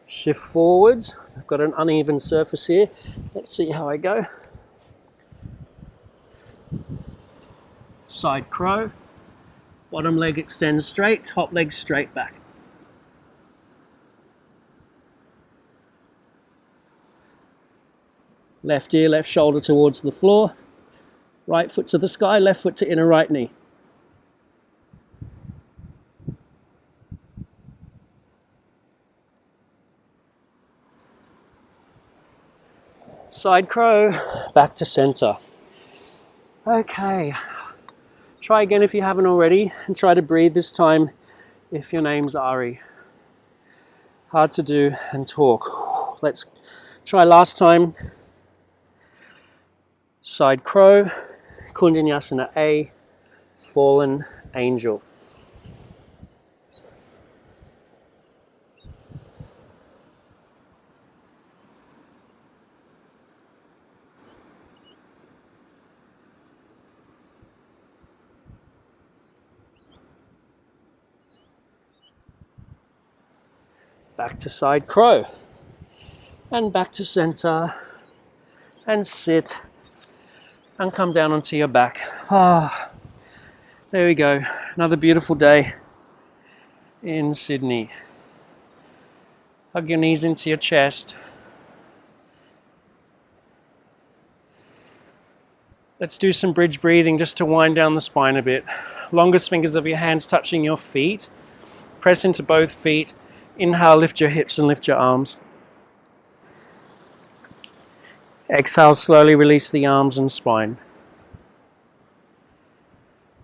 Shift forwards. I've got an uneven surface here. Let's see how I go. Side crow. Bottom leg extends straight, top leg straight back. Left ear, left shoulder towards the floor. Right foot to the sky, left foot to inner right knee. Side crow, back to center. Okay, try again if you haven't already, and try to breathe this time if your name's Ari. Hard to do and talk. Let's try last time. Side crow, Kundalini A, Fallen Angel. Back to side crow. And back to center. And sit. And come down onto your back. Ah, there we go. Another beautiful day in Sydney. Hug your knees into your chest. Let's do some bridge breathing just to wind down the spine a bit. Longest fingers of your hands touching your feet. Press into both feet. Inhale, lift your hips and lift your arms. Exhale, slowly release the arms and spine.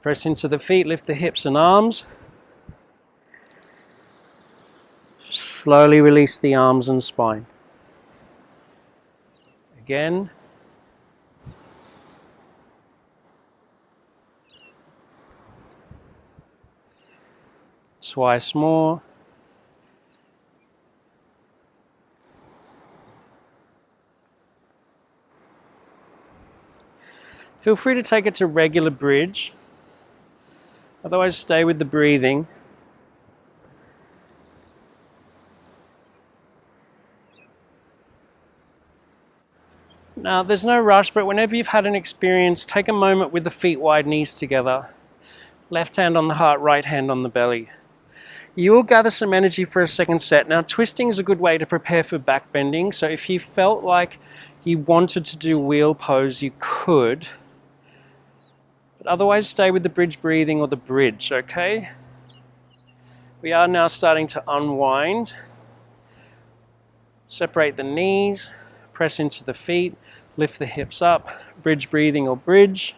Press into the feet, lift the hips and arms. Slowly release the arms and spine. Again. Twice more. Feel free to take it to regular bridge. Otherwise, stay with the breathing. Now, there's no rush, but whenever you've had an experience, take a moment with the feet wide, knees together. Left hand on the heart, right hand on the belly. You will gather some energy for a second set. Now, twisting is a good way to prepare for back bending. So if you felt like you wanted to do wheel pose, you could. But otherwise, stay with the bridge breathing or the bridge, okay? We are now starting to unwind. Separate the knees, press into the feet, lift the hips up, bridge breathing or bridge.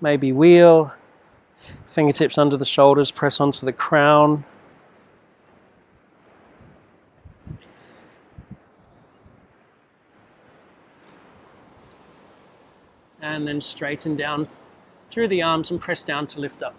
Maybe wheel, fingertips under the shoulders, press onto the crown. And then straighten down through the arms and press down to lift up.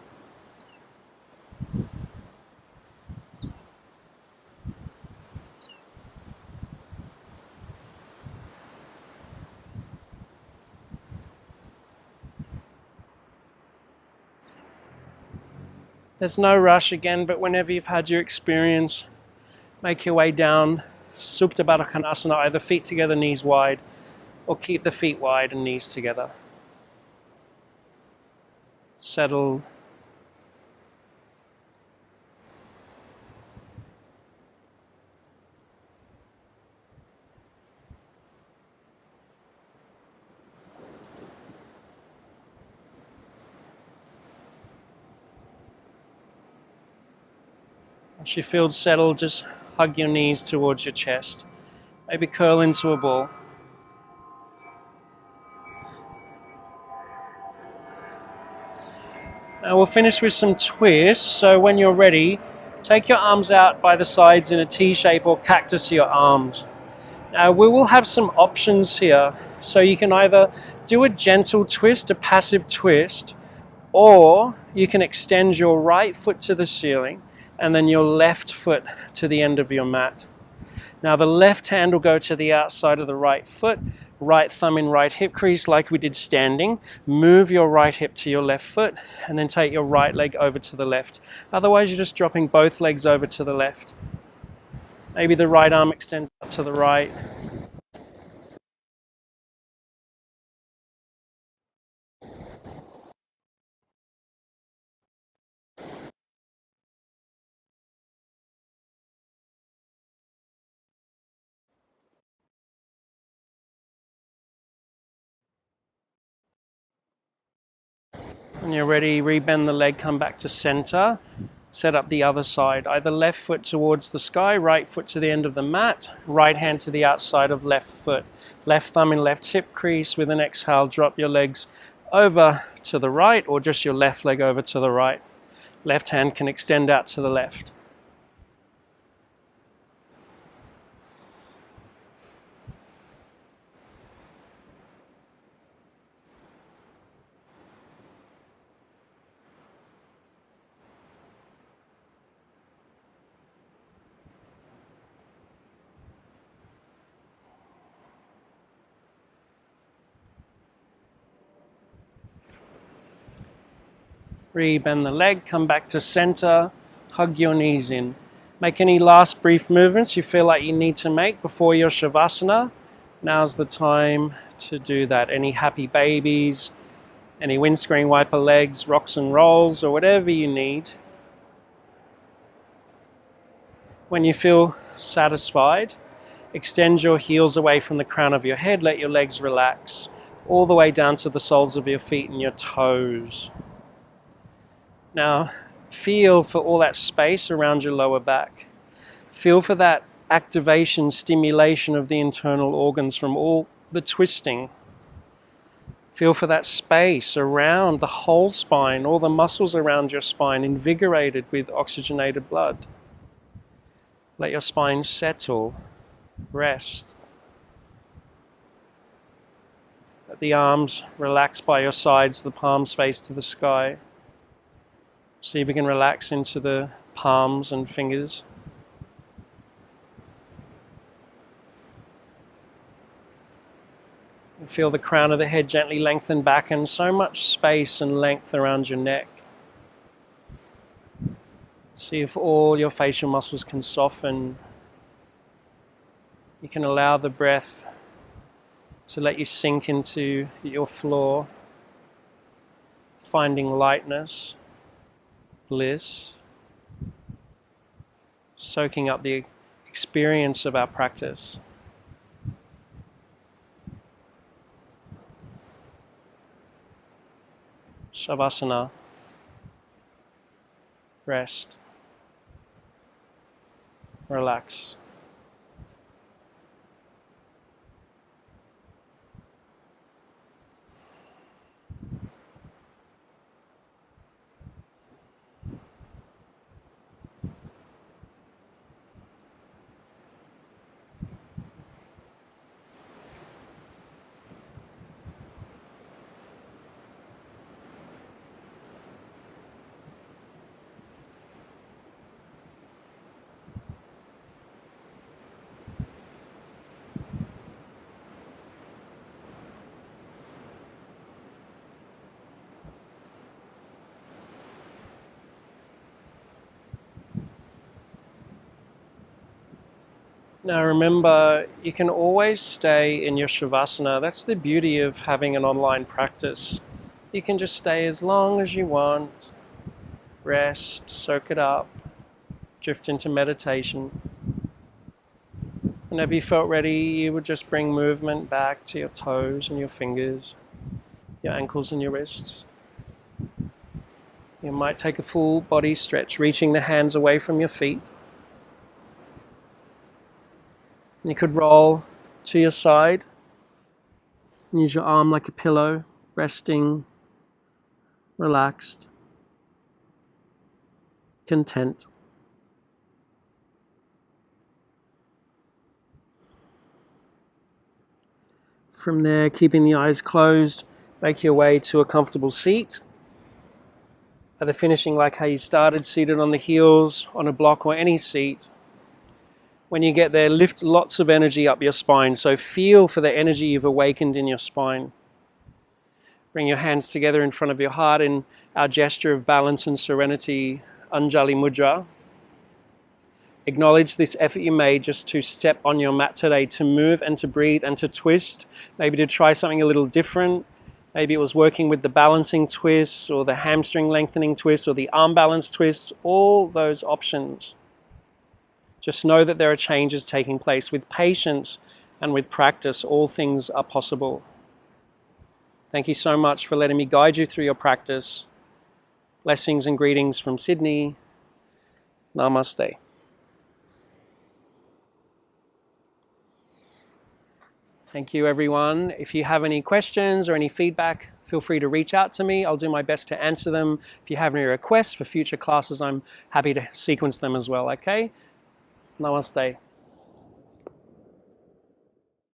There's no rush again, but whenever you've had your experience, make your way down, Supta Baddha Konasana, either feet together, knees wide, or keep the feet wide and knees together. Settle. Once you feel settled, just hug your knees towards your chest. Maybe curl into a ball. Now we'll finish with some twists. So when you're ready, take your arms out by the sides in a T shape or cactus your arms. Now we will have some options here. So you can either do a gentle twist, a passive twist, or you can extend your right foot to the ceiling and then your left foot to the end of your mat. Now the left hand will go to the outside of the right foot, right thumb in right hip crease like we did standing. Move your right hip to your left foot and then take your right leg over to the left. Otherwise you're just dropping both legs over to the left. Maybe the right arm extends out to the right. When you're ready, rebend the leg, come back to center. Set up the other side, either left foot towards the sky, right foot to the end of the mat, right hand to the outside of left foot. Left thumb in left hip crease. With an exhale, drop your legs over to the right or just your left leg over to the right. Left hand can extend out to the left. Rebend the leg, come back to center, Hug your knees in. Make any last brief movements you feel like you need to make before your Shavasana. Now's the time to do that. Any happy babies, any windscreen wiper legs, rocks and rolls, or whatever you need. When you feel satisfied, extend your heels away from the crown of your head. Let your legs relax all the way down to the soles of your feet and your toes. Now, feel for all that space around your lower back. Feel for that activation, stimulation of the internal organs from all the twisting. Feel for that space around the whole spine, all the muscles around your spine invigorated with oxygenated blood. Let your spine settle, rest. Let the arms relax by your sides, the palms face to the sky. See if you can relax into the palms and fingers. And feel the crown of the head gently lengthen back and so much space and length around your neck. See if all your facial muscles can soften. You can allow the breath to let you sink into your floor, finding lightness, bliss, soaking up the experience of our practice. Shavasana, rest, relax. Now remember, you can always stay in your Shavasana. That's the beauty of having an online practice. You can just stay as long as you want, rest, soak it up, drift into meditation. Whenever you felt ready, you would just bring movement back to your toes and your fingers, your ankles and your wrists. You might take a full body stretch, reaching the hands away from your feet. You could roll to your side, use your arm like a pillow, resting, relaxed, content. From there, keeping the eyes closed, make your way to a comfortable seat. Either finishing like how you started, seated on the heels, on a block or any seat. When you get there, lift lots of energy up your spine. So feel for the energy you've awakened in your spine. Bring your hands together in front of your heart in our gesture of balance and serenity, Anjali Mudra. Acknowledge this effort you made just to step on your mat today, to move and to breathe and to twist, maybe to try something a little different. Maybe it was working with the balancing twists or the hamstring lengthening twist or the arm balance twists, all those options. Just know that there are changes taking place. With patience and with practice, all things are possible. Thank you so much for letting me guide you through your practice. Blessings and greetings from Sydney. Namaste. Thank you, everyone. If you have any questions or any feedback, feel free to reach out to me. I'll do my best to answer them. If you have any requests for future classes, I'm happy to sequence them as well, okay? Namaste.